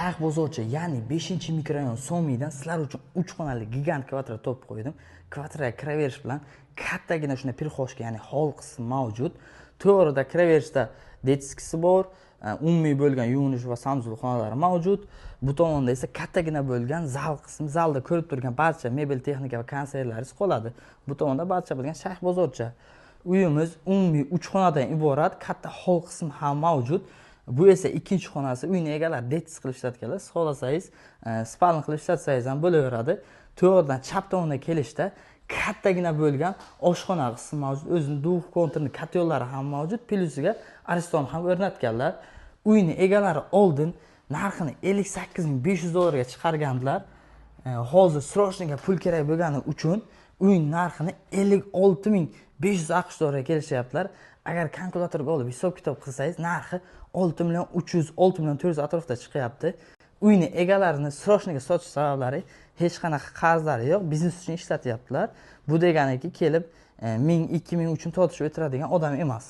Shayx bozorcha, ya'ni 5-mikrorayon Somidan sizlar uchun 3 xonali gigant kvartira topib qo'ydim. Kvartiraga kiraverish bilan kattagina shunday pirxoshka, ya'ni hol qismi mavjud. To'g'rida kiraverishda detskisi bor, umumiy bo'lgan yuvinish va sanuzul xonalari mavjud. Bu tomonda esa kattagina bo'lgan zal qismi, zalda ko'rib turgan barcha mebel texnika va konsertlaringiz qoladi. Bu tomonda barcha bilgan Shayx bozorcha. Uyimiz umumiy 3 xonadan iborat, katta hol qismi ham mavjud. Bu esa ikkinchi xonasi. Uyni egalari detis qilib ishlatganlar. Siz xohlasangiz spalni qilib ishlatsangiz ham bo'laveradi. To'g'ridan chap tomonga kelishda kattagina bo'lgan oshxona qismi mavjud. O'zining duv konturni katta yo'llari ham mavjud. Plusiga ariston ham o'rnatganlar. Uyni egalari oldin narxini 58.500 dollarga chiqargandilar. Hozir srochniga pul kerak bo'lgani uchun uyning narxini 56.500 AQSh dollarga kelishyaptilar. Agar kalkulyatorga olib hisob kitob qilsangiz, narxi 6.300.000, 6.400.000 atrofida chiqyapti. Uyni egalarini srochniga sotish sabablari hech qanaqa qarzlari yo'q, biznes uchun ishlatyaptilar. Bu deganiki kelib 1000, 2000 uchun tortishib o'tiradigan odam emas.